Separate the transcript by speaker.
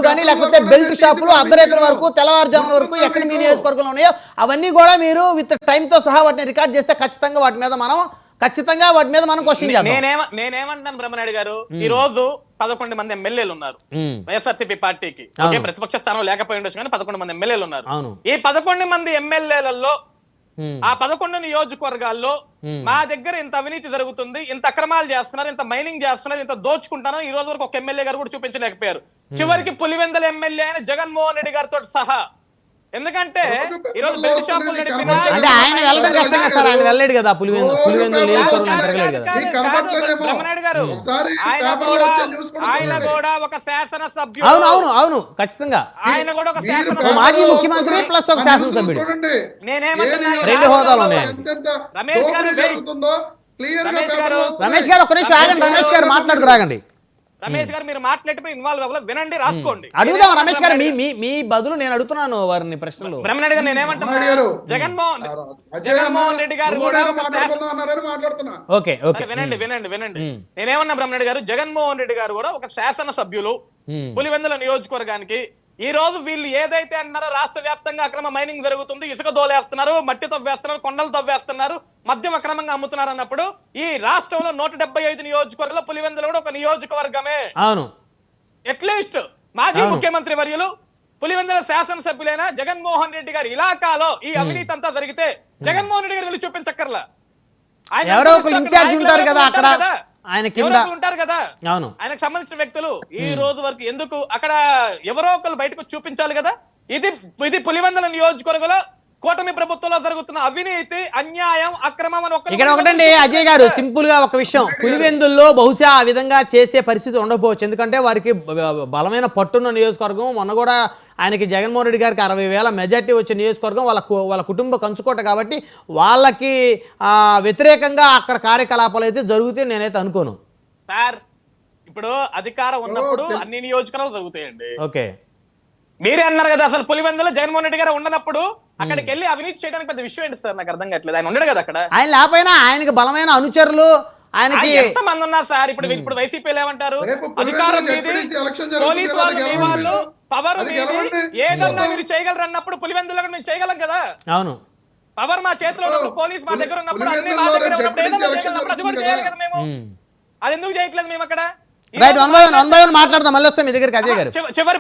Speaker 1: కానీ లేకపోతే బెల్ట్ షాపులు అర్ధరాత్రి వరకు తెల్లవారుజామున వరకు ఎక్కడ మీ నియోజకవర్గంలో ఉన్నాయో అవన్నీ కూడా మీరు విత్ టైంతో సహా వాటిని రికార్డ్ చేస్తే ఖచ్చితంగా వాటి మీద మనం క్వశ్చన్ చేద్దాం.
Speaker 2: నేనేమంటున్నాను బ్రహ్మనాయుడు గారు, ఈ రోజు 11 మంది ఎమ్మెల్యేలు ఉన్నారు వైఎస్ఆర్సీపీ పార్టీకి. ప్రతిపక్ష స్థానం లేకపోయి ఉండొచ్చు కానీ 11 మంది ఎమ్మెల్యేలు ఉన్నారు. ఈ 11 మంది ఎమ్మెల్యేలలో ఆ 11 నియోజకవర్గాల్లో మా దగ్గర ఇంత అవినీతి జరుగుతుంది, ఇంత అక్రమాలు చేస్తున్నారు, ఇంత మైనింగ్ చేస్తున్నారు, ఇంత దోచుకుంటారు, ఈ రోజు వరకు ఒక ఎమ్మెల్యే గారు కూడా చూపించలేకపోయారు. చివరికి పులివెందుల ఎమ్మెల్యే అయిన జగన్మోహన్ రెడ్డి గారితో సహా. ఎందుకంటే ఈ రోజు బెల్ట్ షాపులు నడిపినా
Speaker 1: అంటే ఆయన వెళ్ళడం కష్టంగా సార్, ఆయన వెళ్ళలేడు కదా పులివెందుల నియోజకవర్గం తిరగలేడు కదా.
Speaker 2: బ్రహ్మనాయుడు గారు ఆయన కూడా ఒక శాసన సభ్యుడు.
Speaker 1: అవును ఖచ్చితంగా
Speaker 2: ఆయన కూడా ఒక శాసన
Speaker 1: మాజీ ముఖ్యమంత్రి ప్లస్ ఒక శాసనసభ్యుడు.
Speaker 2: నేనేమంటున్నా,
Speaker 1: రెండు హోదాలు ఉన్నాయి. రమేష్ గారు ఒక్క నిమిషం ఆగండి, రమేష్ గారు మాట్లాడుకురాగండి.
Speaker 2: రమేష్ గారు మీరు మాట్లాడిపోయి ఇన్వాల్వ్ అవ్వాలి, వినండి, రాసుకోండి.
Speaker 1: అడుగుదాం రమేష్ గారు, మీ బదులు నేను అడుగుతున్నాను వారిని ప్రశ్నలు.
Speaker 2: బ్రహ్మనాయుడు గారు నేనేమంటున్నాను, జగన్మోహన్ రెడ్డి గారు కూడా వినండి. నేనేమన్నా బ్రహ్మనాయుడు గారు, జగన్మోహన్ రెడ్డి గారు కూడా ఒక శాసన సభ్యులు పులివెందుల నియోజకవర్గానికి. ఈ రోజు వీళ్ళు ఏదైతే అన్నారో రాష్ట్ర వ్యాప్తంగా అక్రమ మైనింగ్ జరుగుతుంది, ఇసుక దోలేస్తున్నారు, మట్టి తవ్వేస్తున్నారు, కొండలు తవ్వేస్తున్నారు, మద్యం అక్రమంగా అమ్ముతున్నారు అన్నప్పుడు ఈ రాష్ట్రంలో 175 నియోజకవర్గాల్లో పులివెందులు కూడా ఒక నియోజకవర్గమే.
Speaker 1: అవును,
Speaker 2: అట్లీస్ట్ మాజీ ముఖ్యమంత్రి వర్యులు పులివెందుల శాసనసభ్యులైన జగన్మోహన్ రెడ్డి గారి ఇలాకాలో ఈ అవినీతి అంతా జరిగితే జగన్మోహన్ రెడ్డి గారు వెళ్ళి చూపించక్కర్లా.
Speaker 1: ఎవరో ఒకరు ఇన్ఛార్జ్ ఉంటారు కదా అక్కడ, ఆయన కింద
Speaker 2: ఉంటారు కదా,
Speaker 1: అవును,
Speaker 2: ఆయనకు సంబంధించిన వ్యక్తులు. ఈ రోజు వరకు ఎందుకు అక్కడ ఎవరో ఒకరు బయటకు చూపించాలి కదా. ఇది పులివెందుల నియోజకవర్గంలో కూటమి ప్రభుత్వంలో జరుగుతున్న అవినీతి, అన్యాయం, అక్రమం అని
Speaker 1: ఇక్కడ ఒకటండి అజయ్ గారు, సింపుల్ గా ఒక విషయం, పులివెందుల్లో బహుశా ఆ విధంగా చేసే పరిస్థితి ఉండకపోవచ్చు. ఎందుకంటే వారికి బలమైన పట్టున్న నియోజకవర్గం. మొన్న కూడా ఆయనకి జగన్మోహన్ రెడ్డి గారికి 60,000 మెజార్టీ వచ్చే నియోజకవర్గం, వాళ్ళ కుటుంబ కంచుకోట కాబట్టి వాళ్ళకి వ్యతిరేకంగా అక్కడ కార్యకలాపాలు అయితే జరుగుతాయి నేనైతే అనుకోను
Speaker 2: సార్. ఇప్పుడు అధికారం ఉన్నప్పుడు అన్ని నియోజకవర్గాలు జరుగుతాయండి.
Speaker 1: ఓకే,
Speaker 2: మీరే అన్నారు కదా, అసలు పులివెందులో జగన్మోహన్ రెడ్డి గారు ఉండనప్పుడు అక్కడికి వెళ్ళి అవినీతి చేయడానికి పెద్ద విషయం ఏంటి సార్, నాకు అర్థం కావట్లేదు. ఆయన ఉండడు కదా అక్కడ,
Speaker 1: ఆయన లేకపోయినా ఆయనకి బలమైన అనుచరులు ఆయనకి
Speaker 2: ఎంత మంది ఉన్నారు సార్. ఇప్పుడు వైసీపీలు ఏమంటారు, అధికారం మీది, పోలీసు వాళ్ళు మీ వాళ్ళు, పవర్ మీది, ఏదన్నా మీరు చేయగలరు అన్నప్పుడు పులివెందులో మేము చేయగలం కదా.
Speaker 1: అవును,
Speaker 2: పవర్ మా చేతిలో ఉన్నప్పుడు, పోలీస్ మా దగ్గర ఉన్నప్పుడు, అన్ని మా దగ్గర ఉన్నప్పుడు ఏదన్నా చేయగలప్పుడు అది కూడా చేయాలి కదా. మేము అది ఎందుకు చేయట్లేదు మేము అక్కడ.
Speaker 1: రైట్, వన్ బై వన్ మాట్లాడదాం, మళ్ళీ వస్తాం మీ దగ్గరికి అజయ్ గారు.
Speaker 2: చివరి